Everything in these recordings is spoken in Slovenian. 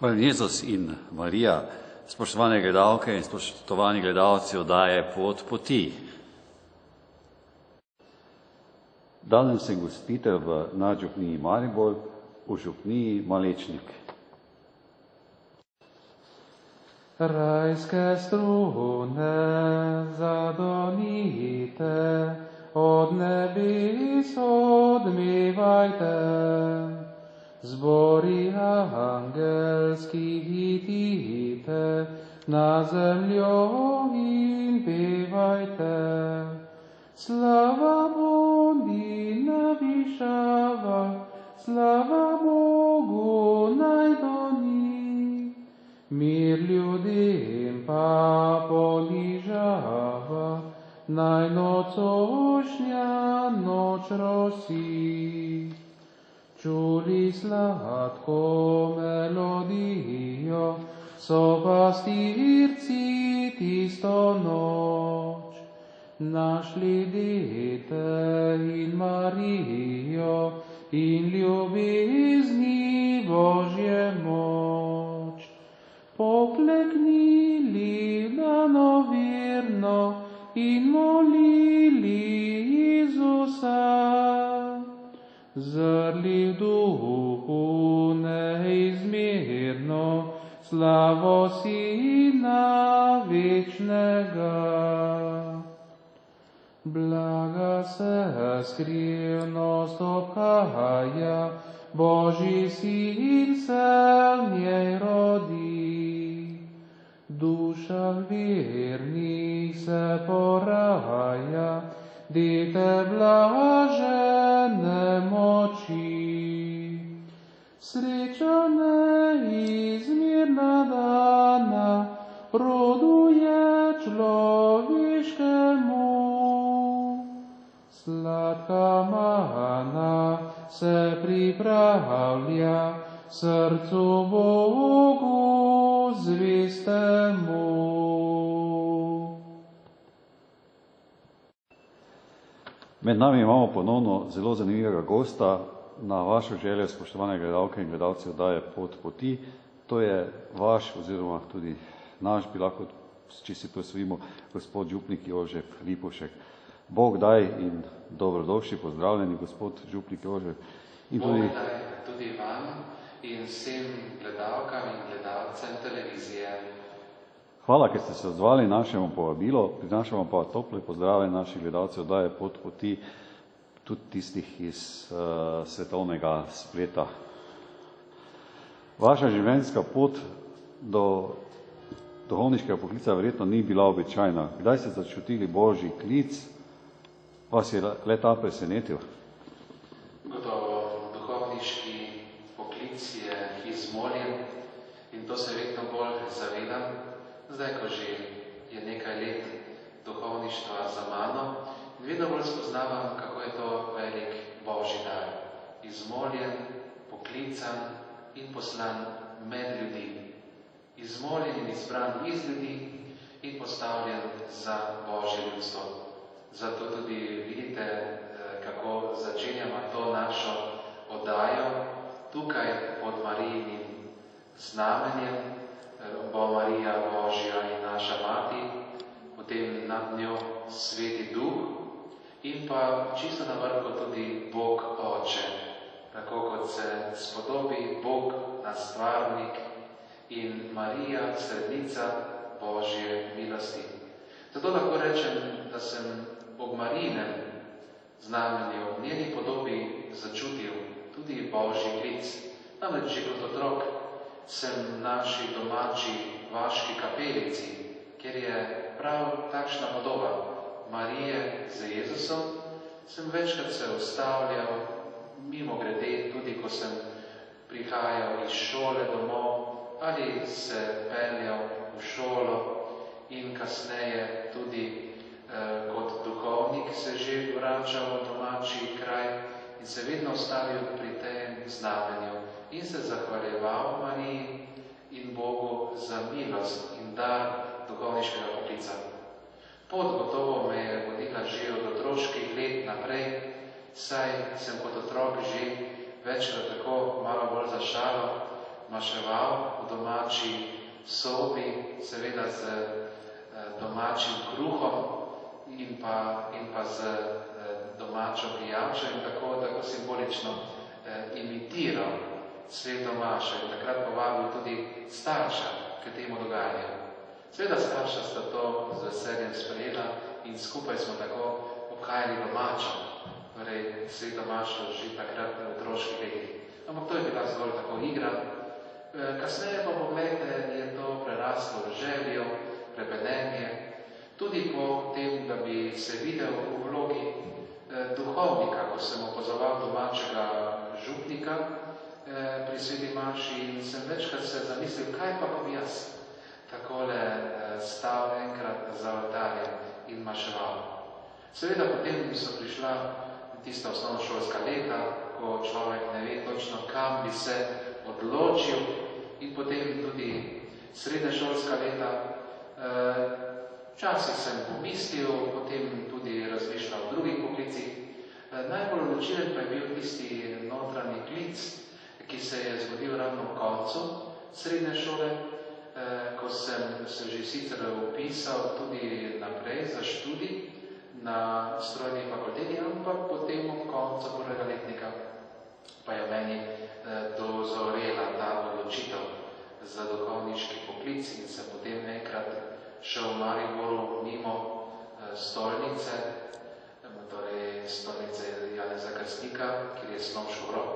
Hvala Jezus in Marija, spoštovane gledalke in spoštovani gledalci oddaje Pot poti. Danes sem gostitelj v nadžupniji Maribor, v župniji Malečnik. Rajske strune zadonite, od nebes odmevajte. Zbori angelski hitite, na zemljo in pevajte. Slava Bondi navišava, slava Bogu naj doni. Mir ljudem pa ponižava, naj nocošnja noč rosi. Čuli sladko melodijo, so pastirci tisto noč. Našli dete in Marijo in ljubezni Božje moč. Pokleknili danovirno in molili Jezusa. Zrli v duhu neizmerno slavo Sina večnega. Blaga se skrivnost obhaja, Božji Sin se v njej rodi. Duša vernih se poraja, dete blažene moči. Sreča neizmerna dana, rodu je človeškemu. Sladka mana se pripravlja, srcu Bogu zvestemu. Med nami imamo ponovno zelo zanimivega gosta. Na vašo željo, spoštovane gledalke in gledalci oddaje Pot poti, to je vaš oziroma tudi naš, bi lahko, če si posvojimo, gospod župnik Jožef Lipovšek. Bog daj in dobrodošli, pozdravljeni gospod župnik Jožef. In Bog daj tudi vam in vsem gledalkam in gledalcem televizije. Hvala, ker ste se odzvali našemu povabilu. Prinašamo pa tople pozdrave naših gledalcev oddaje Pot poti, tudi tistih iz svetovnega spleta. Vaša življenjska pot do duhovniškega poklica verjetno ni bila običajna. Kdaj ste začutili Božji klic? Vas je le ta presenetil? Gotovo, duhovniški poklic je izmoljen in to se vedno bolj zavedam. Zdaj, ko že je nekaj let duhovništva za mano, vedno bolj spoznavam, kako je to velik Božji dar. Izmoljen, poklican in poslan med ljudi. Izmoljen in izbran iz ljudi in postavljen za Božje ljudstvo. Zato tudi vidite, kako začenjamo to našo oddajo tukaj pod Marijinim znamenjem. Bo Marija Božja in naša mati, potem nad njo Sveti Duh in pa čisto na vrhu tudi Bog Oče, tako kot se spodobi Bog nastvarnik in Marija srednica Božje milosti. Zato lahko rečem, da sem ob Marijinem znamenju v njeni podobi začutil tudi Božji klic. Namreč že kot otrok sem naši domači vaški kapelici, kjer je prav takšna podoba Marije z Jezusom, sem večkrat se ustavljal, mimo grede, tudi ko sem prihajal iz šole domov ali se peljal v šolo in kasneje tudi kot duhovnik se že vračal v domači kraj in se vedno ustavil pri tem znamenju in se zahvaljeval Mariji in Bogu za milost in dar duhovniškega poklica. Pot gotovo me je vodila že od otroških let naprej, saj sem kot otrok že večkrat tako malo bolj za šalo maševal v domači sobi, seveda z domačim kruhom in pa z domačo pijačo in tako simbolično imitiral sveto mašo in takrat povabil tudi starša k temu dogajanju. Seveda starša sta to z veseljem sprejela in skupaj smo tako obhajali domačo, torej sveto mašo že takrat v otroških letih. Ampak to je bila zgolj tako igra. Kasneje pa pogledajte, je to preraslo v željo, prebedenje, tudi po tem, da bi se videl v vlogi duhovnika, ko sem opazoval domačega župnika pri sveti maši in sem večkrat se zamislil, kaj pa bi jaz takole stal enkrat za oltarjem in maševal. Seveda potem so prišla tista osnovnošolska leta, ko človek ne ve točno, kam bi se odločil in potem tudi srednješolska leta. Včasih sem pomislil, potem tudi razmišljal o drugih poklicih. Najbolj odločilen pa je bil tisti notranji klic, ki se je zgodil ravno v koncu srednje šole, ko sem se že sicer upisal tudi naprej za študij na strojni fakulteti, ampak potem ob koncu prvega letnika pa je meni dozorela ta odločitev za duhovniški poklic in se potem enkrat šel v Mariboru mimo stolnice, torej stolnice Janeza Krstnika, kjer je Slomškov grob.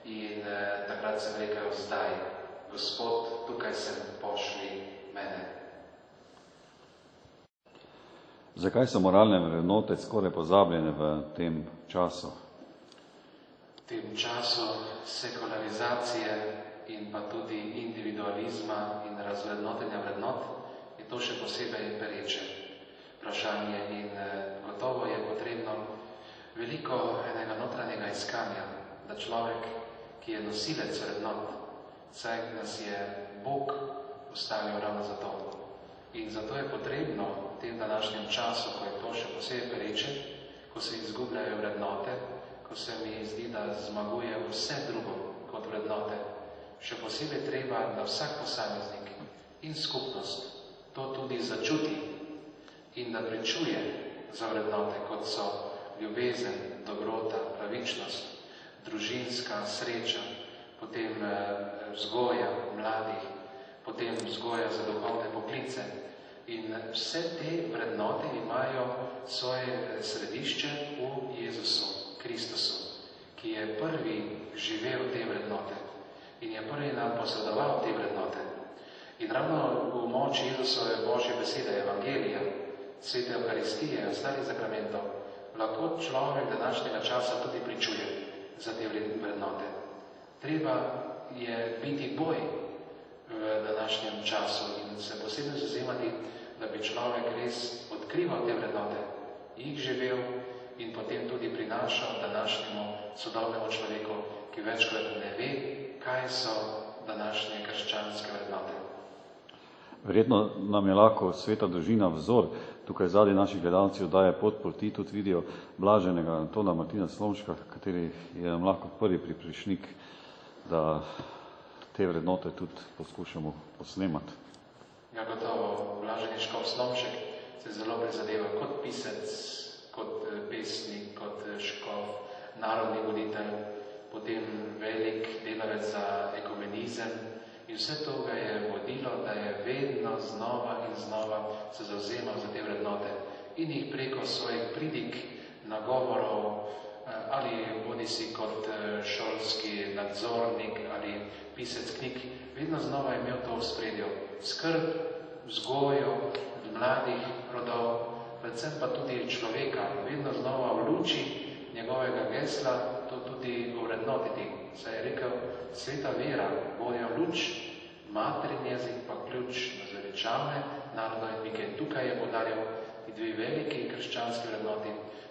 In takrat sem rekel, zdaj, Gospod, tukaj sem, pošli mene. Zakaj so moralne vrednote skoraj pozabljene v tem času? V tem času sekularizacije in pa tudi individualizma in razvrednotenja vrednot je to še posebej pereče vprašanje in gotovo je potrebno veliko enega notranjega iskanja, da človek, ki je nosilec vrednot, saj nas je Bog postavil ravno za to. In zato je potrebno v tem današnjem času, ko je to še posebej pereče, ko se izgubljajo vrednote, ko se mi zdi, da zmaguje vse drugo kot vrednote, še posebej treba, da vsak posameznik in skupnost to tudi začuti in da pričuje za vrednote, kot so ljubezen, dobrota, pravičnost, družinska sreča, potem vzgoja mladih, potem vzgoja za duhovne poklice. In vse te vrednote imajo svoje središče v Jezusu, Kristusu, ki je prvi živel te vrednote in je prvi nam posredoval te vrednote. In ravno v moči Jezusove Božje besede, Evangelija, Svete Euharistije, ostalih zakramentov, lahko človek današnjega časa tudi pričuje za te vrednote. Treba je biti boj v današnjem času in se posebno zavzemati, da bi človek res odkrival te vrednote, jih živel in potem tudi prinašal današnjemu sodobnemu človeku, ki večkrat ne ve, kaj so današnje krščanske vrednote. Verjetno nam je lahko sveta družina vzor. Tukaj zadnji naši gledalci oddaje Pot poti tudi vidijo blaženega Antona Martina Slomška, kateri je nam lahko prvi pripričnik, da te vrednote tudi poskušamo posnemati. Ja, gotovo. Blaženi škof Slomšek se zelo prizadeva kot pisec, kot pesnik, kot škof, narodni voditelj, potem velik delavec za ekumenizem. In vse to ga je vodilo, da je vedno znova in znova se zavzemal za te vrednote in jih preko svojih pridig, nagovorov, ali bodi si kot šolski nadzornik ali pisec knjig, vedno znova je imel to v spredju. Skrb, vzgojo mladih rodov, predvsem pa tudi človeka, vedno znova v luči njegovega gesla to tudi ovrednotiti. Saj je rekel, sveta vera vodijo luč, materin jezik pa ključ na zveličavne narodnike. Tukaj je podarjal ti dve veliki krščanski vrednoti,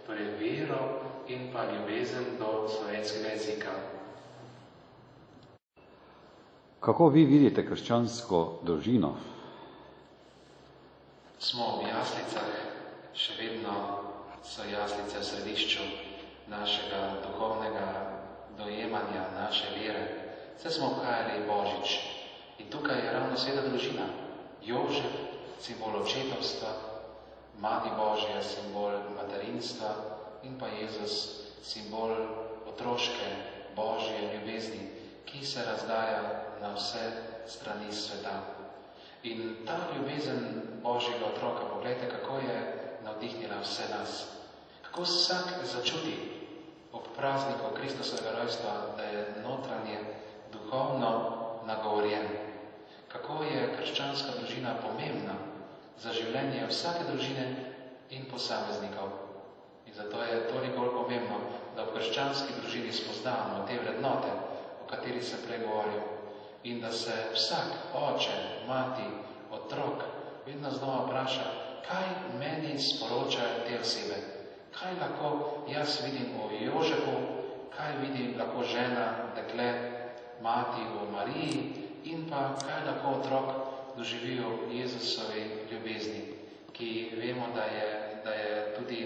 torej vero in pa ljubezen do slovenskega jezika. Kako vi vidite krščansko družino? Smo v jaslicah, še vedno so jaslice v središču našega duhovnega dojemanja, naše vere. Vse smo obhajali Božič. In tukaj je ravno sveta družina. Jožef, simbol očetovstva, Mati Božja, simbol materinstva in pa Jezus, simbol otroške Božje ljubezni, ki se razdaja na vse strani sveta. In ta ljubezen Božjega otroka, poglejte, kako je navdihnila vse nas. Kako vsak začuti ob prazniku Kristusovega rojstva, da je notranje duhovno nagovorjen. Kako je krščanska družina pomembna za življenje vsake družine in posameznikov. In zato je toliko bolj pomembno, da v krščanski družini spoznamo te vrednote, o kateri se prej govoril, in da se vsak oče, mati, otrok vedno znova vpraša, kaj meni sporočajo te osebe. Kaj lahko jaz vidim v Jožefu, kaj vidim lahko žena, dekle, mati v Mariji in pa kaj lahko otrok doživijo Jezusovi ljubezni, ki vemo, da je tudi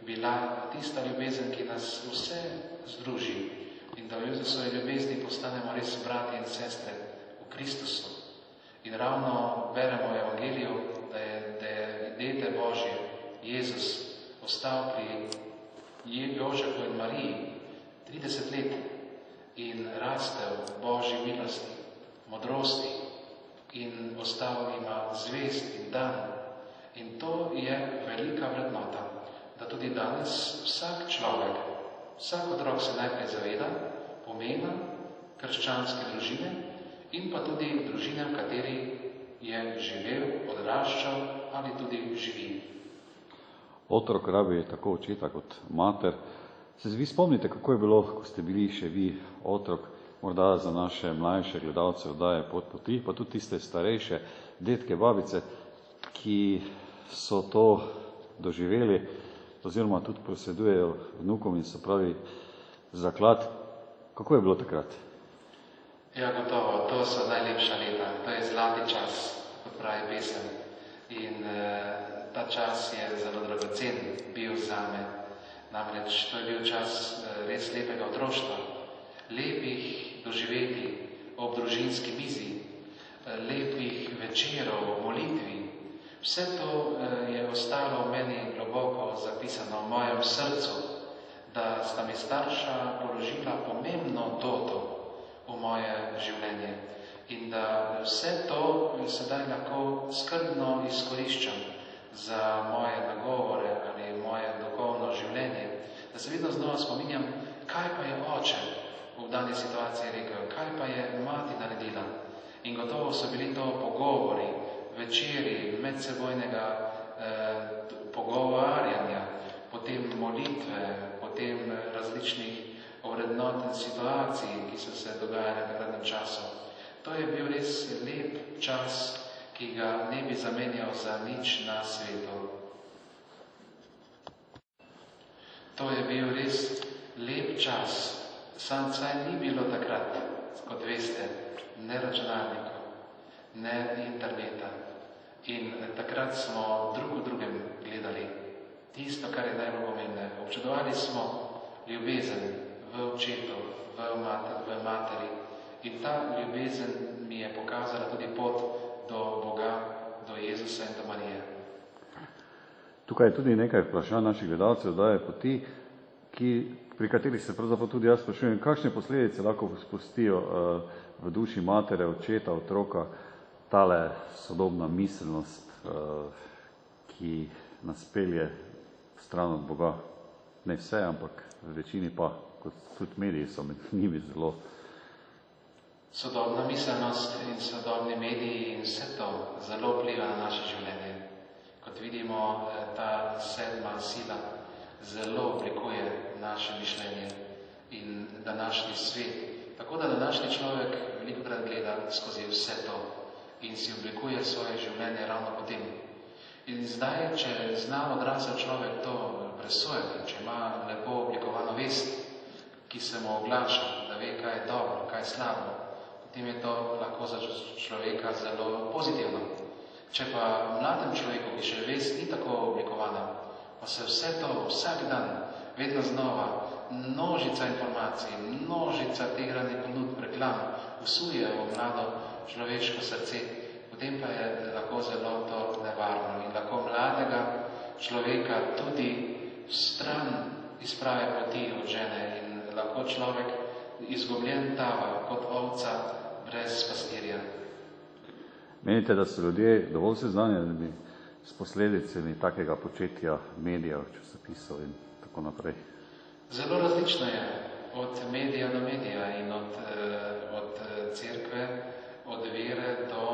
bila tista ljubezen, ki nas vse združi in da v Jezusovi ljubezni postanemo res brati in sestre v Kristusu. In ravno beremo v Evangeliju, da je dete Božje, Jezus, ostal pri Jožefu in Mariji 30 let in rastel v Božji milosti, modrosti in ostal ima zvest in dan. In to je velika vrednota, da tudi danes vsak človek, vsak otrok se najprej zaveda pomena krščanske družine in pa tudi družine, v kateri je živel, odraščal ali tudi živi. Otrok rabi tako očeta kot mater. Se vi spomnite, kako je bilo, ko ste bili še vi otrok, morda za naše mlajše gledalce oddaje Pot poti, pa tudi tiste starejše detke, babice, ki so to doživeli, oziroma tudi posedujejo vnukom in so pravi zaklad. Kako je bilo takrat? Ja, gotovo, to so najlepša leta, to je zlati čas, kot pravi pesem. In ta čas je zelo dragocen bil zame. Namreč to je bil čas res lepega otroštva, lepih doživeti ob družinski mizi, lepih večerov v molitvi. Vse to je ostalo v meni globoko zapisano v mojem srcu, da sta mi starša položila pomembno doto v moje življenje in da vse to sedaj lahko skrbno izkoriščam za moje nagovore ali moje duhovno življenje, da se vedno znova spominjam, kaj pa je oče v dani situaciji rekel, kaj pa je mati naredila. In gotovo so bili to pogovori, večeri, medsebojnega pogovarjanja, potem molitve, potem različnih ovrednoten situacij, ki so se dogajale v takratnem času. To je bil res lep čas, ki ga ne bi zamenjal za nič na svetu. To je bil res lep čas. Saj ni bilo takrat, kot veste, ne računalnikov, ne interneta. In takrat smo drug v drugem gledali tisto, kar je najbolj pomembno. Občudovali smo ljubezen v očetu, v materi. In ta ljubezen mi je pokazala tudi pot do Boga, do Jezusa in do Marije. Tukaj je tudi nekaj vprašanj naših gledalcev oddaje Poti, pri katerih se pravzaprav tudi jaz sprašujem, kakšne posledice lahko spustijo v duši matere, očeta, otroka, tale sodobna miselnost, ki nas pelje stran od Boga. Ne vse, ampak v večini pa, kot tudi mediji so med njimi zelo. Sodobna miselnost in sodobni mediji in vse to zelo vpliva na naše življenje. Kot vidimo, ta sedma sila zelo oblikuje naše mišljenje in današnji svet. Tako da današnji človek velikokrat gleda skozi vse to in si oblikuje svoje življenje ravno po tem. In zdaj, če zna odrasel človek to presojati, če ima lepo oblikovano vest, ki se mu oglaša, da ve, kaj je dobro, kaj je slabo, potem je to lahko za človeka zelo pozitivno. Če pa mladem človeku, ki še vest ni tako oblikovana, pa se vse to vsak dan vedno znova množica informacij, množica teh raznih ponudb, reklam, vsuje v mlado človeško srce, potem pa je lahko zelo to nevarno in lahko mladega človeka tudi stran iz prave poti odžene in lahko človek izgubljen tava kot ovca brez pastirja. Menite, da so ljudje dovolj seznanjeni s posledicami takega početja medijev, časopisov in tako naprej? Zelo različno je od medija do medija in od cerkve, od vere do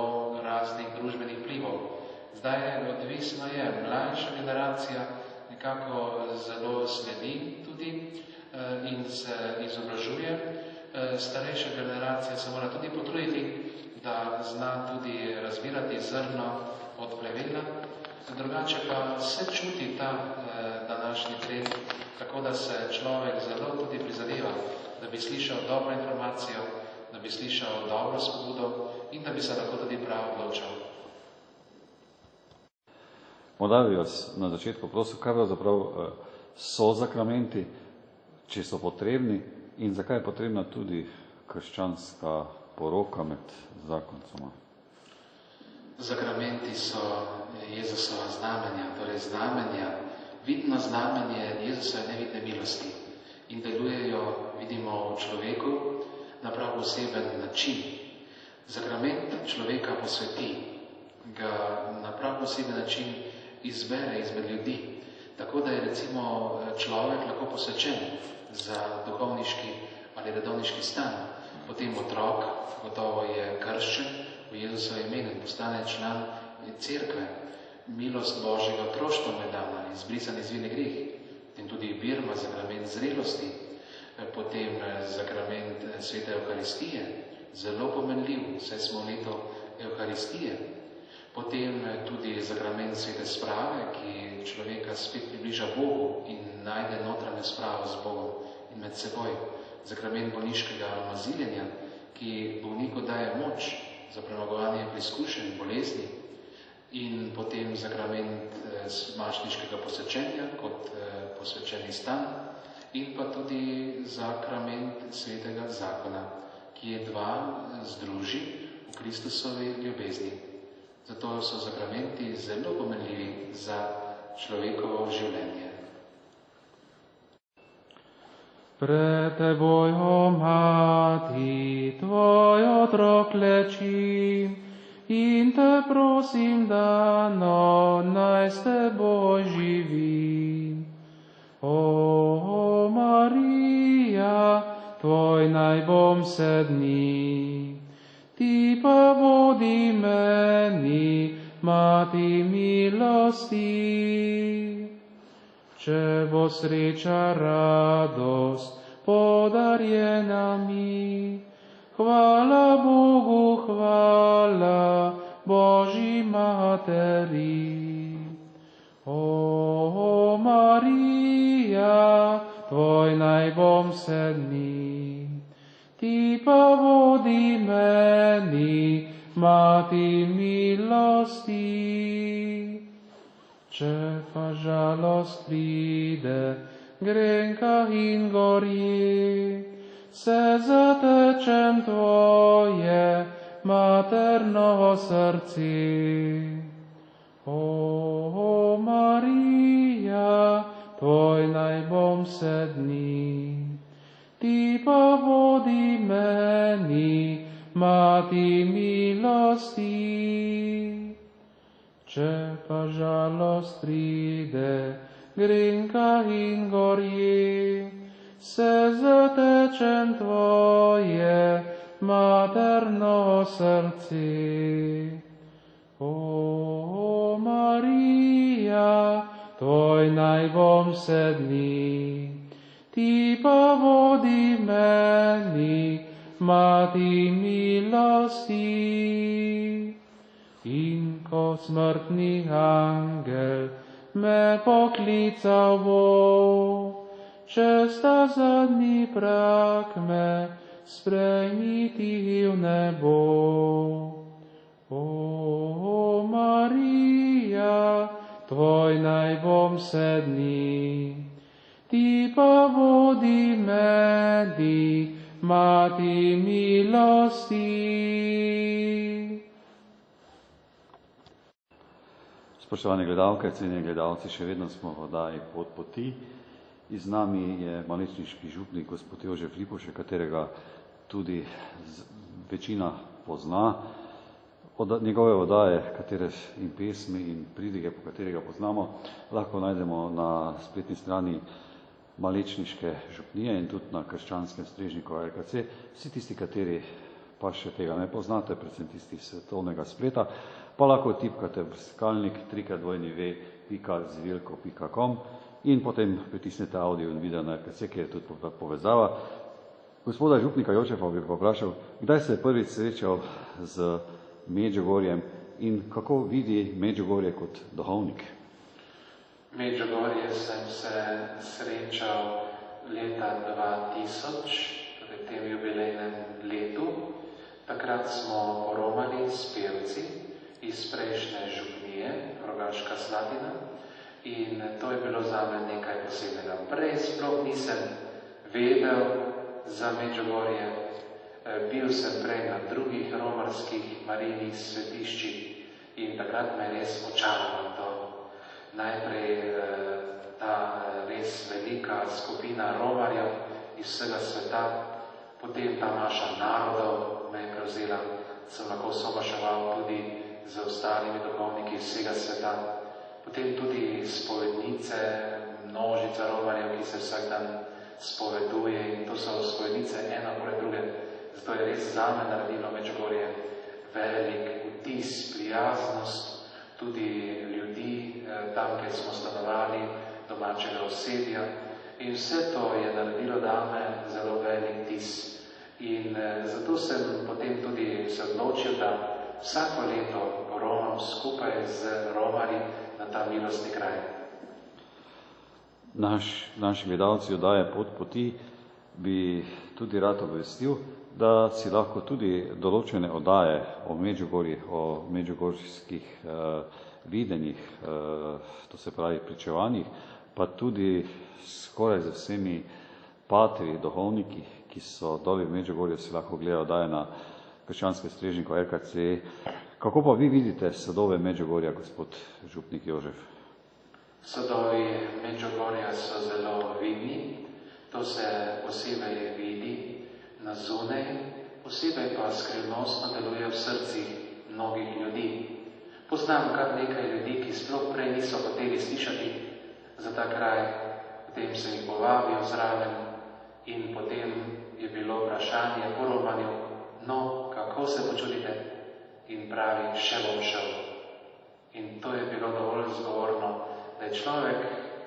raznih družbenih vplivov. Zdaj odvisno je, mlajša generacija nekako zelo sledi tudi in se izobražuje. Starejša generacija se mora tudi potruditi, da zna tudi razbirati zrno od plevela. Drugače pa se čuti ta današnji trend, tako da se človek zelo tudi prizadeva, da bi slišal dobro informacijo, da bi slišal dobro spodbudo in da bi se lahko tudi prav odločal. Morda bi vas na začetku prosil, kaj pravzaprav so sakramenti, če so potrebni in zakaj je potrebna tudi krščanska poroka med zakoncoma? Sakramenti so Jezusova znamenja, torej znamenja, vidno znamenje Jezusove nevidne milosti in delujejo, vidimo v človeku, na prav poseben način. Sakrament človeka posveti, ga na prav poseben način izbere izmed ljudi, tako da je recimo človek lahko posvečen za duhovniški ali redovniški stan. Potem otrok gotovo je krščen v Jezusovem imenu in postane član cerkve. Milost Božjega otroštva mu je dana, izbrisan izvirni greh. Potem tudi birma, sakrament zrelosti. Potem sakrament svete Evharistije, zelo pomenljiv, saj smo v letu Evharistije. Potem tudi sakrament svete sprave, ki človeka spet približa Bogu in najde notranjo spravo z Bogom in med seboj. Sakrament bolniškega maziljenja, ki bolniku daje moč za premagovanje preizkušenj, bolezni. In potem sakrament mašniškega posvečenja kot posvečeni stan. In pa tudi sakrament svetega zakona, ki je dva združi v Kristusovi ljubezni. Zato so sakramenti zelo pomenljivi za človekovo življenje. Pred teboj, o mati, tvoj otrok leči, in te prosim, da naj s teboj živi. O Marija, tvoj naj bom sedni, ti pa bodi meni, mati milosti. Če bo sreča, radost podarjena mi, hvala Bogu, hvala Božji materi. O Marija, tvoj naj bom sedni, ti pa vodi meni, mati milosti. Če pa žalost pride, grenka in gorje, se zatečem tvoje materno srce. O Marija, tvoj naj bom sedni, ti pa vodi meni, mati milosti. Če pa žalost pride, grenka in gorje, se zatečem tvoje materno srce. O Marija, tvoj naj bom sedni, ti pa vodi meni, mati milosti. In ko smrtni angel me poklical bo, čez ta zadnji prak me sprejmiti v nebo. O Marija, tvoj naj bom sedni, ti pa vodi medi, Mati milosti. Spoštovane gledalke, cenjeni gledalci, še vedno smo v oddaji Pot poti. In z nami je malečniški župnik gospod Jožef Lipovšek, katerega tudi večina pozna. Njegove oddaje, katere in pesmi in pridige, po katerega poznamo, lahko najdemo na spletni strani Malečniške župnije in tudi na krščanskem strežniku RKC. Vsi tisti, kateri pa še tega ne poznate, predvsem tisti svetovnega spleta, pa lahko tipkate brskalnik www.zvilko.com in potem pritisnete audio in video na RKC, kjer je tudi povezava. Gospoda župnika Jožefa bi pa vprašal, kdaj se je prvič srečal z Medžugorjem in kako vidi Medžugorje kot duhovnik? Medžugorje sem se srečal leta 2000, torej v tem jubilejnem letu. Takrat smo poromali s pevci iz prejšnje župnije, Rogaška Slatina, in to je bilo zame nekaj posebnega. Prej sploh nisem vedel za Medžugorje, bil sem prej na drugih romarskih marijnih svetiščih in takrat me res očaralo to. Najprej ta res velika skupina romarjev iz vsega sveta, potem ta naša narodov me je prevzela, sem lahko somaševal tudi z ostalimi duhovniki vsega sveta, potem tudi spovednice, množica romarjev, ki se vsak dan spoveduje in to so spovednice ena poleg druge, zato je res zame naredilo Medžugorje velik vtis, prijaznost, tudi ljudi, tam, kjer smo stanovali, domačega osebja. In vse to je naredilo dame zelo velik vtis. In zato sem potem tudi se odločil, da vsako leto poromam skupaj z romarji na ta milostni kraj. Naši gledalci oddaje Pot poti bi tudi rad obvestil, da si lahko tudi določene oddaje o Medžugorjih, o medžugorskih videnjih, to se pravi pričevanjih, pa tudi skoraj z vsemi patri, duhovniki, ki so doli v Medžugorju, si lahko gledajo oddaje na krščanskem strežniku RKC. Kako pa vi vidite sadove Medžugorja, gospod župnik Jožef? Sadovi Medžugorja so zelo vidni, to se posebej vidi na zunaj, posebej pa skrivnostno deluje v srcih mnogih ljudi. Poznam kar nekaj ljudi, ki sploh prej niso hoteli slišati za ta kraj, potem sem jih povabil zraven in potem je bilo vprašanje po romanju, no, kako se počutite? In pravi, še bom šel. In to je bilo dovolj zgovorno, da je človek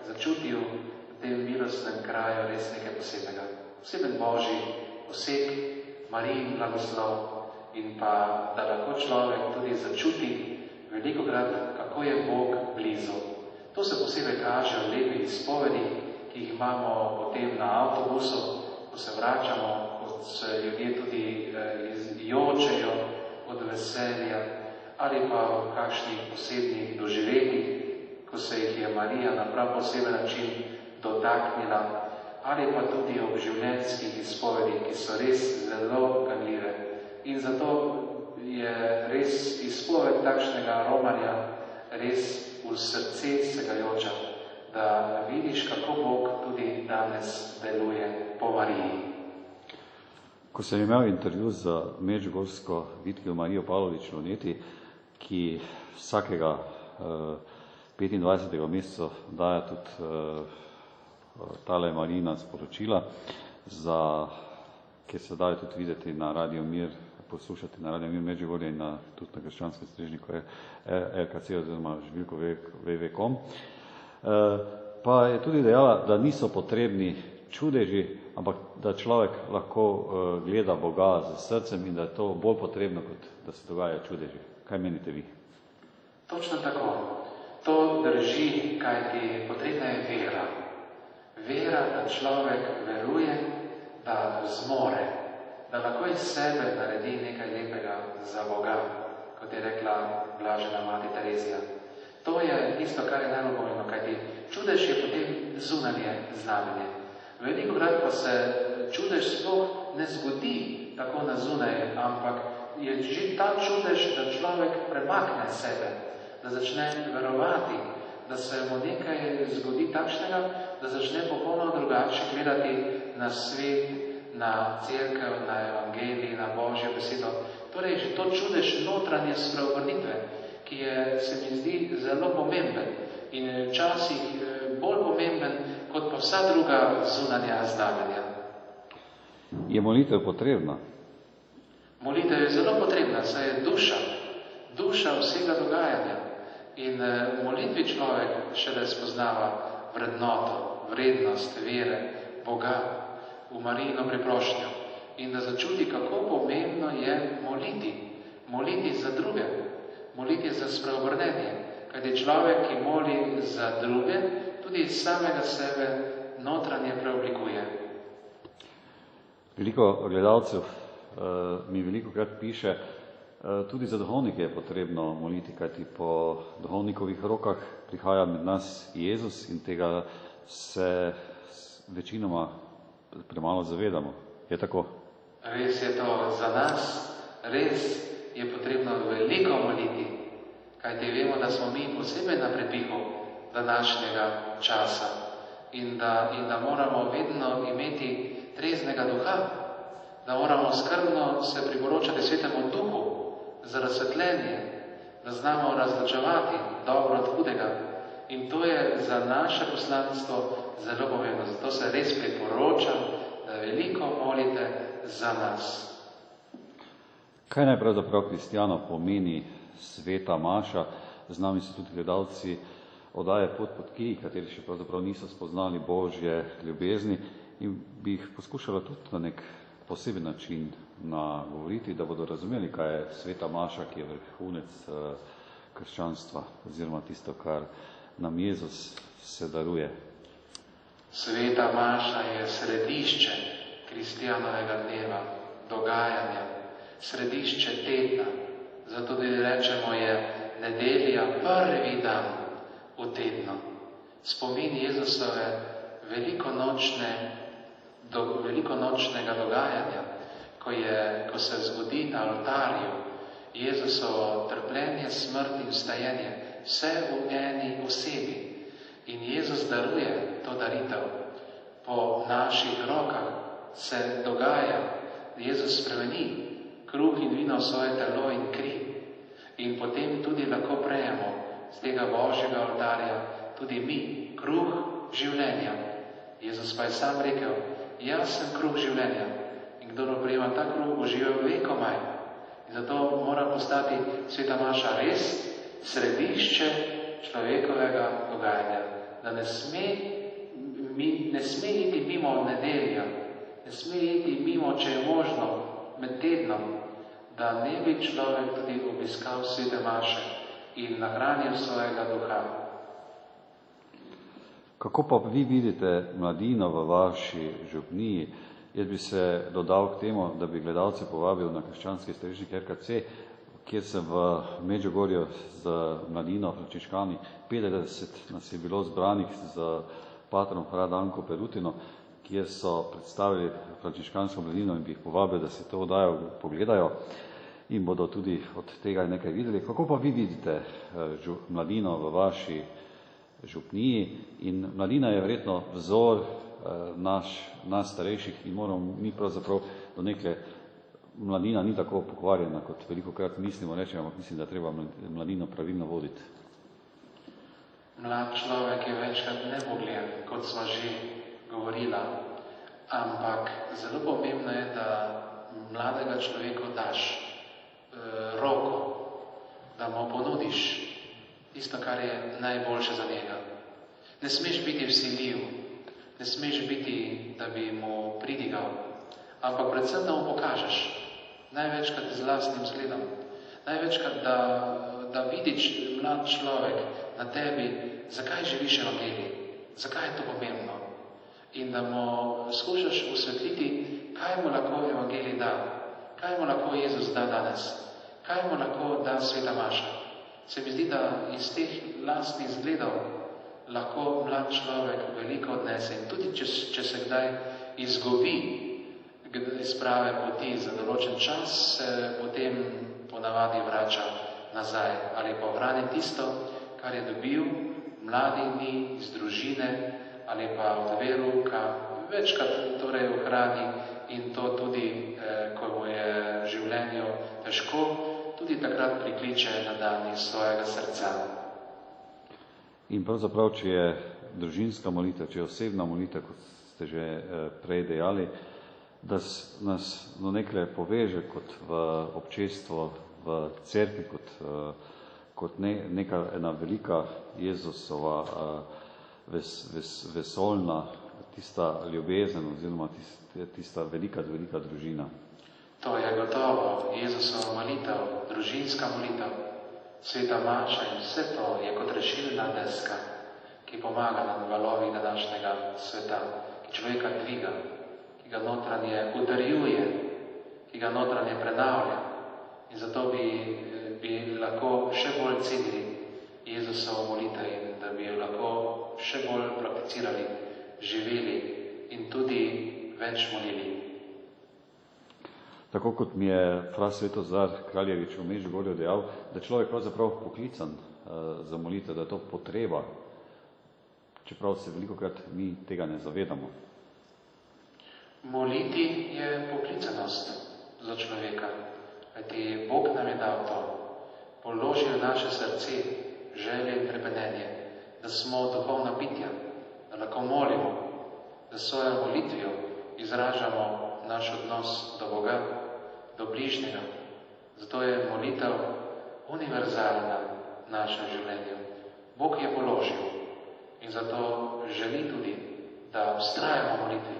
začutil v tem milostnem kraju res nekaj posebnega. Poseben Božji poseg, Marijin blagoslov in pa, da lahko človek tudi začuti velikokrat, kako je Bog blizu. To se posebej kaže v lepih izpovedi, ki jih imamo potem na avtobusu, ko se vračamo, ko se ljudje tudi jočejo od veselja, ali pa v kakšnih posebnih doživetjih, ko se jih je Marija na prav poseben način dotaknila, ali pa tudi ob življenjskih izpovedih, ki so res zelo ganljive. In zato je res izpoved takšnega romarja res v srce segajoča, da vidiš, kako Bog tudi danes deluje po Mariji. Ko sem imel intervju z medžugorsko vitkijo Marijo Pavlovič Loneti, ki vsakega 25. meseca daje tudi tale Marijina sporočila, kjer se dajo tudi videti na Radio Mir, poslušati na Radio Mir Medžugorje in tudi na krščanskem strežniku RKC oziroma žvilko www.com. Pa je tudi dejala, da niso potrebni čudeži, ampak da človek lahko gleda Boga z srcem in da je to bolj potrebno, kot da se dogajajo čudeži. Kaj menite vi? Točno tako. To drži, kajti potrebna je vera. Vera, da človek veruje, da zmore, da lahko iz sebe naredi nekaj lepega za Boga, kot je rekla blažena mati Terezija. To je tisto, kar je najbolj pomembno, kajti čudež je potem zunanje znamenje. Velikokrat pa se čudež sploh ne zgodi tako na zunaj, ampak je že ta čudež, da človek premakne sebe, da začne verovati, da se mu nekaj zgodi takšnega, da začne popolnoma drugače gledati na svet, na cerkev, na evangelij, na Božjo besedo. Torej, že to čudež notranje spreobrnitve, ki je, se mi zdi, zelo pomemben in včasih bolj pomemben, kot pa vsa druga zunanja znamenja. Je molitev potrebna? Molitev je zelo potrebna, saj je duša vsega dogajanja. In molitvi človek šele spoznava vrednoto, vrednost vere, Boga, v Marijino priprošnjo. In da začuti, kako pomembno je moliti za druge, moliti za spreobrnenje. Kajti človek, ki moli za druge, tudi iz samega sebe notranje preoblikuje. Veliko gledalcev mi velikokrat piše, tudi za duhovnike je potrebno moliti, kajti po duhovnikovih rokah prihaja med nas Jezus in tega se večinoma premalo zavedamo. Je tako? Res je to za nas, res je potrebno veliko moliti, kajti vemo, da smo mi posebej na prepihu današnjega časa in da moramo vedno imeti treznega duha, da moramo skrbno se priporočati Svetemu Duhu za razsvetljenje, da znamo razločevati dobro od hudega. In to je za naše poslanstvo zelo pomembno. Zato se res priporočam, da veliko molite za nas. Kaj naj pravzaprav kristjano pomeni sveta maša? Z nami so tudi gledalci oddaje Pot pod kij, kateri še pravzaprav niso spoznali Božje ljubezni in bi jih poskušala tudi na nek poseben način nagovoriti, da bodo razumeli, kaj je sveta maša, ki je vrhunec krščanstva oziroma tisto, kar nam Jezus se daruje. Sveta maša je središče kristjanovega dneva, dogajanja, središče tedna. Zato tudi rečemo, je nedelja prvi dan v tednu. Spomin Jezusove velikonočnega dogajanja, ko se zgodi na oltarju Jezusovo trpljenje, smrt in vstajenje, vse v eni osebi. In Jezus daruje to daritev. Po naših rokah se dogaja, Jezus spremeni kruh in vino v svoje telo in kri. In potem tudi lahko prejemo z tega Božjega oltarja tudi mi kruh življenja. Jezus pa je sam rekel, jaz sem kruh življenja in kdor prejema ta kruh, bo živel vekomaj. In zato mora postati sveta maša res središče človekovega dogajanja. Da ne sme iti mimo nedelja, ne sme iti mimo, če je možno, med tednom, da ne bi človek tudi obiskal svete maše in nahranil svojega duha. Kako pa vi vidite mladino v vaši župniji? Jaz bi se dodal k temu, da bi gledalce povabil na krščanski strežnik RKC, kjer sem v Medžugorju z mladino frančiškani, 50 nas je bilo zbranih z patrom fra Danko Perutino, kjer so predstavili frančiškansko mladino in bi jih povabil, da si to oddajo pogledajo in bodo tudi od tega nekaj videli. Kako pa vi vidite mladino v vaši župniji? In mladina je verjetno vzor nas starejših in moramo mi pravzaprav do neke mladina ni tako pokvarjena, kot velikokrat mislimo, rečemo, ampak mislim, da treba mladino pravilno voditi. Mlad človek je večkrat nebogljen, kot sva že govorila, ampak zelo pomembno je, da mladega človeku daš roko, da mu ponudiš tisto, kar je najboljše za njega. Ne smeš biti vsiljiv, ne smeš biti, da bi mu pridigal, ampak predvsem, da mu pokažeš, največkrat z lastnim zgledom, največkrat, da vidiš mlad človek na tebi, zakaj živiš evangelij, zakaj je to pomembno in da mu skušaš osvetliti, kaj mu lahko evangelij da, kaj mu lahko Jezus da danes, kaj mu lahko da sveta maša. Se mi zdi, da iz teh lastnih zgledov lahko mlad človek veliko odnese in tudi če se kdaj izgubi iz prave poti za določen čas, se potem ponavadi vrača nazaj ali pa ohrani tisto, kar je dobil mladimi iz družine ali pa od verouka, večkrat torej ohrani in to tudi, ko mu je v življenju težko, tudi takrat prikliče na dan iz svojega srca. In pravzaprav, če je družinska molitev, če je osebna molitev, kot ste že prej dejali, da nas nekaj poveže kot v občestvo, v cerkvi, kot ena velika Jezusova vesoljna, tista ljubezen oziroma tista velika družina. To je gotovo Jezusova molitev, družinska molitev, Sveta maša in vse to je kot rešilna deska, ki pomaga na valovih današnjega sveta, ki človeka dviga, ki ga notranje utrjuje, ki ga notranje prenavlja. In zato bi lahko še bolj cenili Jezusovo molitev in da bi jo lahko še bolj prakticirali, živeli in tudi več molili. Tako kot mi je fra Svetozar Kraljevič v Međugorju dejal, da človek pravzaprav poklican za molitev, da je to potreba, čeprav se velikokrat mi tega ne zavedamo. Moliti je poklicanost za človeka, kajti Bog nam je dal to, položil v naše srce želje in trepenenje, da smo duhovna bitja, da lahko molimo, da svojo molitvijo izražamo naš odnos do Boga, do bližnjega. Zato je molitev univerzalna v našem življenju. Bog je položil in zato želi tudi, da vztrajamo v molitvi,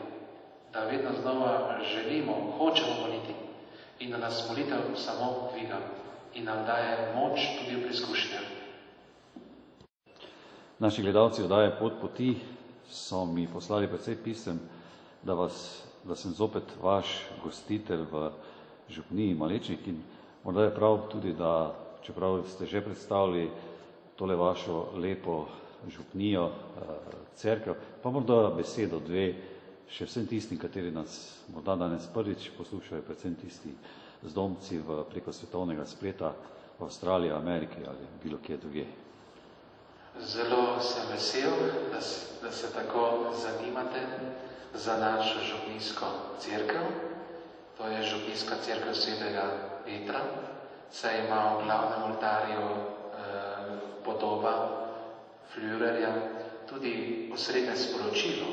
da vedno znova želimo, hočemo moliti in da nas molitev samo dviga in nam daje moč tudi v preizkušnjah. Naši gledalci oddaje Pot poti so mi poslali precej pisem, da sem zopet vaš gostitelj v župniji Malečnik in morda je prav tudi, da čeprav ste že predstavili tole vašo lepo župnijo, cerkev, pa morda besedo, dve, še vsem tistim, kateri nas morda danes prvič poslušajo, predvsem tisti zdomci preko svetovnega spleta v Avstraliji, Ameriki ali bilo kje drugje. Zelo sem vesel, da se tako zanimate za našo župnijsko cerkev. To je župnijska cerkev Svetega Petra, saj ima v glavnem oltarju podoba Flürerja tudi osrednje sporočilo.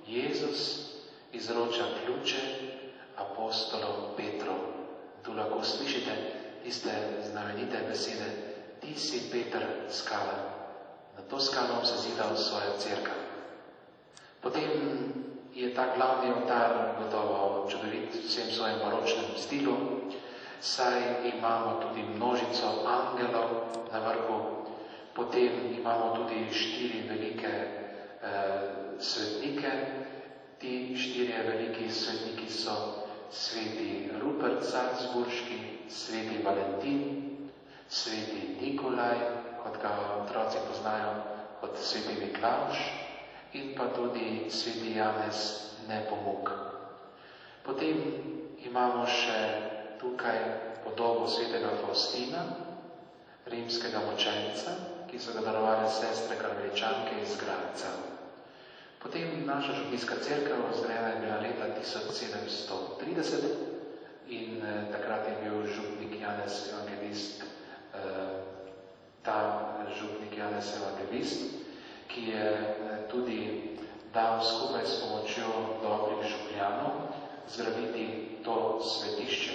Jezus izroča ključe apostolov Petrov. Tu lahko slišite tiste znamenite besede: ti si Peter, skala. Na to skalo bom sezidal svojo cerkev. Potem je ta glavni oltar gotovo čudovit v vsem svojem baročnem stilu, saj imamo tudi množico angelov na vrhu. Potem imamo tudi 4 velike svetnike. Ti 4 veliki svetniki so sveti Rupert Salzburški, sveti Valentin, sveti Nikolaj, kot ga otroci poznajo kot sveti Miklavž, in pa tudi sveti Janez Nepomuk. Potem imamo še tukaj podobo svetega Faustina, rimskega mučenca, ki so ga darovali sestre karmeličanke iz Gradca. Potem naša župnijska cerkev, zgrajena je bila leta 1730 in takrat je bil župnik Janez Evangelist, ki je tudi dal skupaj s pomočjo dobrih župljanov zgraditi to svetišče.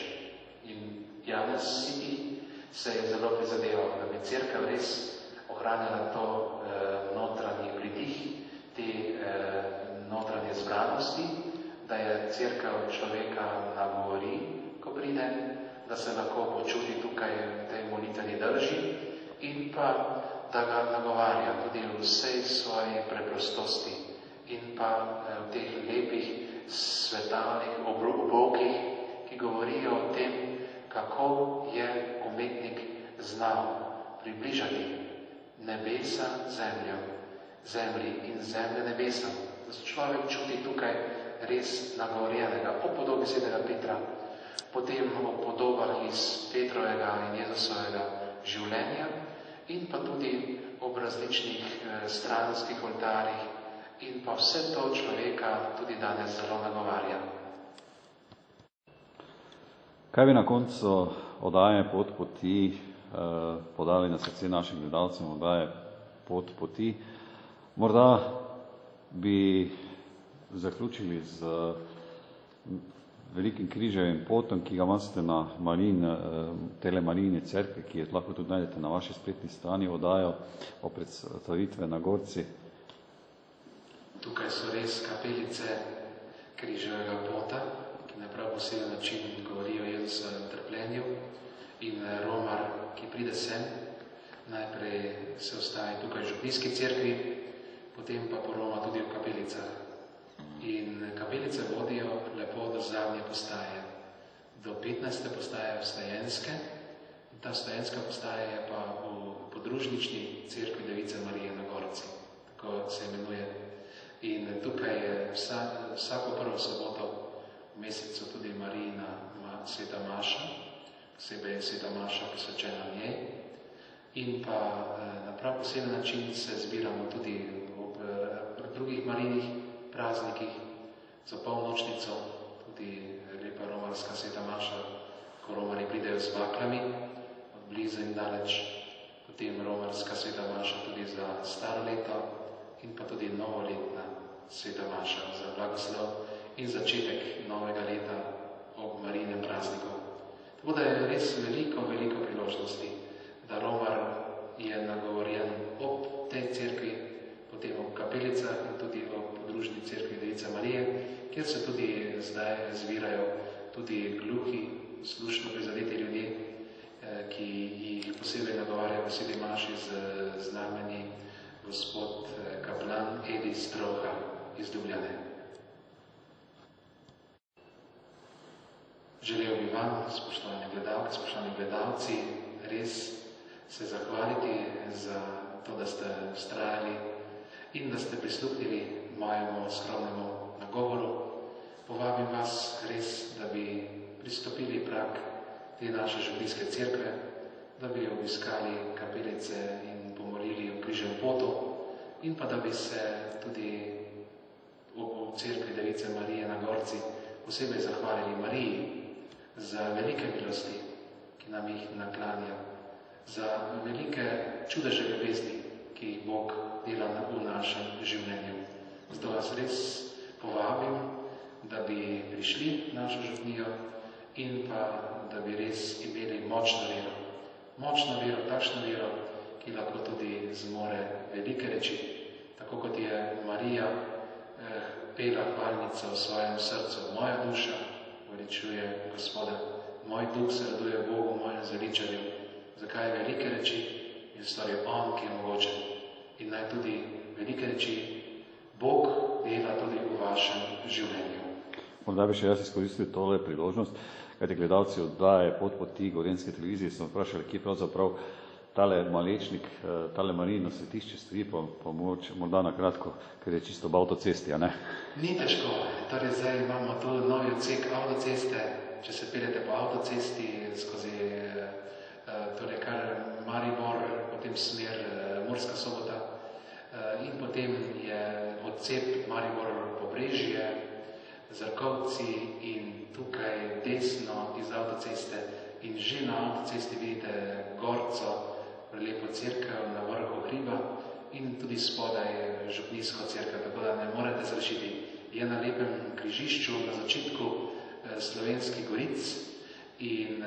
In Janez Siti se je zelo prizadeval, da bi cerkev res ohranila to notranji pridih, te notranje zbranosti, da je cerkev človeka nagovori, ko pride, da se lahko počuti tukaj v tej molitveni drži in pa da ga nagovarja tudi v vsej svoji preprostosti in pa v teh lepih svetalnih obrokih, ki govorijo o tem, kako je umetnik znal približati nebesa zemljo, zemlji in zemlje nebesa. Da se človek čuti tukaj res nagovorjenega, o podobi svetega Petra, potem o podobah iz Petrovega in Jezusovega življenja in pa tudi ob različnih stranskih oltarjih in pa vse to človeka tudi danes zelo nagovarja. Kaj bi na koncu oddaje Pot poti podali na srce našim gledalcem oddaje Pot poti? Morda bi zaključili z velikim križevim potom, ki ga imate na tele Marijini cerkvi, ki je lahko tudi najdete na vaši spletni strani, oddajo o predstavitve na Gorci. Tukaj so res kapelice križevega pota, ki na prav poseben način govorijo o Jezusovem trpljenju in romar, ki pride sem, najprej se ostavi tukaj v župnijski cerkvi, potem pa poroma tudi v kapelicah. In kapelice vodijo lepo do zadnje postaje, do 15. postaje Vstajenske. Ta Vstajenska postaja je pa v podružnični cerkvi Device Marije na Gorci, tako se imenuje. In tukaj je vsako prvo soboto v mesecu tudi Marijina sveta maša, posebej je sveta maša posvečena njej. In pa na prav poseben način se zbiramo tudi ob drugih Marijinih praznikih, za polnočnico, tudi lepa romarska sveta maša, ko romari pridejo z baklami, od blizu in daleč, potem romarska sveta maša tudi za staro leto in pa tudi novoletna sveta maša za blagoslov in začetek novega leta ob Marijinem prazniku. Tako da je res veliko priložnosti, da romar je nagovorjen ob tej cerkvi, potem ob kapelicah in tudi ob podružni cerkvi Device Marije, kjer se tudi zdaj zbirajo tudi gluhi, slušno prizadeti ljudje, ki jih posebej nagovarjajo posebej maši z znameni gospod kaplan Edi Stroha iz Ljubljane. Želel bi vam, spoštovane gledalke, spoštovani gledalci, res se zahvaliti za to, da ste vztrajali in da ste prisluhnili mojemu skromnemu nagovoru. Povabim vas res, da bi pristopili prag te naše župnijske cerkve, da bi obiskali kapelice in pomolili v križem potu in pa da bi se tudi v cerkvi Device Marije na Gorci posebej zahvalili Mariji za velike milosti, ki nam jih naklanja, za velike čudeže ljubezni, ki jih Bog dela v našem življenju. Zato vas res povabim, da bi prišli v našo župnijo in pa da bi res imeli močno vero. Močno vero, takšno vero, ki lahko tudi zmore velike reči. Tako kot je Marija pela hvalnico v svojem srcu. Moja duša veličuje Gospoda, moj duh se raduje Bogu, mojem zveličanju. Zakaj velike reči in stvari On, ki je mogoče. In naj tudi velike reči Bog dela tudi v vašem življenju. Morda bi še jaz izkoristil tole priložnost, kajti gledalci oddaje Pot poti Gorenjske televizije so vprašali, kje pravzaprav tale malečnik, tale Marijino svetišče stoji, pa morda na kratko, ker je čisto ob avtocesti, a ne? Ni težko. Torej zdaj imamo tu novi odsek avtoceste. Če se peljete po avtocesti skozi torej kar Maribor, potem smer Murska Sobota in potem je odcep Maribor-Pobrežje, Zrkovci in tukaj desno iz avtoceste in že na avtocesti vidite Gorco, lepo cerkev na vrhu hriba in tudi spodaj župnijsko cerkev, tako da ne morete zrešiti. Je na lepem križišču na začetku Slovenskih goric in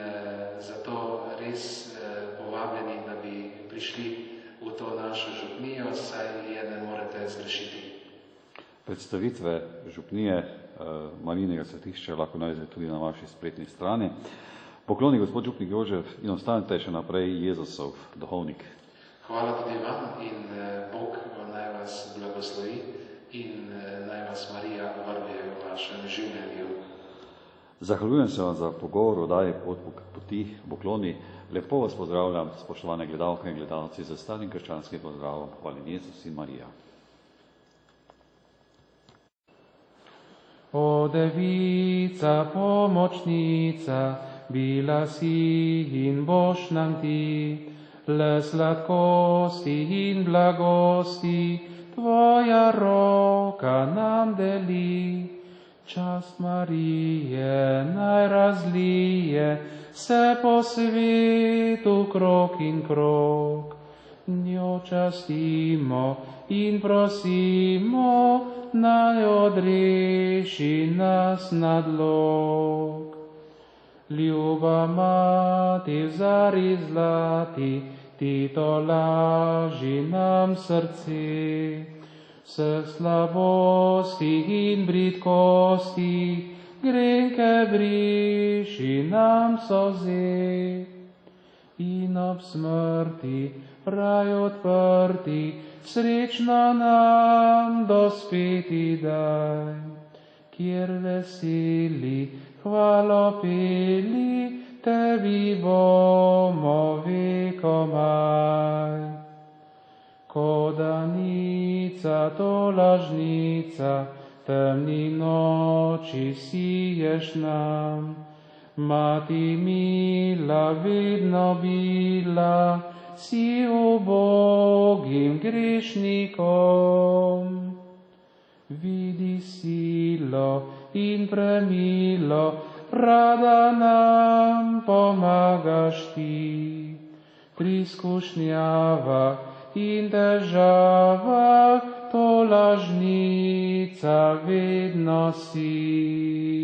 zato res povabljeni, da bi prišli v to našo župnijo, saj je ne morete zrešiti. Predstavitve župnije Marijinega svetišča lahko najdete tudi na vaši spletni strani. Pokloni gospod župnik Jožef in ostanete še naprej Jezusov duhovnik. Hvala tudi vam in Bog naj vas blagoslovi in naj vas Marija varuje v vašem življenju. Zahvaljujem se vam za pogovor o oddaji Pot poti Pokloni. Lepo vas pozdravljam, spoštovane gledalke in gledalci, z starim krščanskim pozdravom. Hvala Jezus in Marija. O Devica, pomočnica, bila si in boš nam ti, le sladkosti in blagosti, tvoja roka nam deli. Čast Marije najrazlije se po svetu krok in krok. Njo častimo in prosimo, naj odreši nas nadlog. Ljuba mati v zari zlati, ti to laži nam srce. Vseh slabosti in bridkosti, grenke briši nam solze. In ob smrti, raj odprti, srečno nam dospeti daj, kjer veseli, hvalo peli, tebi bomo vekomaj. Ko danica to lažnica, temni noči siješ nam, mati mila vedno bila, si ubogim grešnikom. Vidi silo in premilo, rada nam pomagaš ti, pri skušnjavah in težavah, to lažnica vedno si.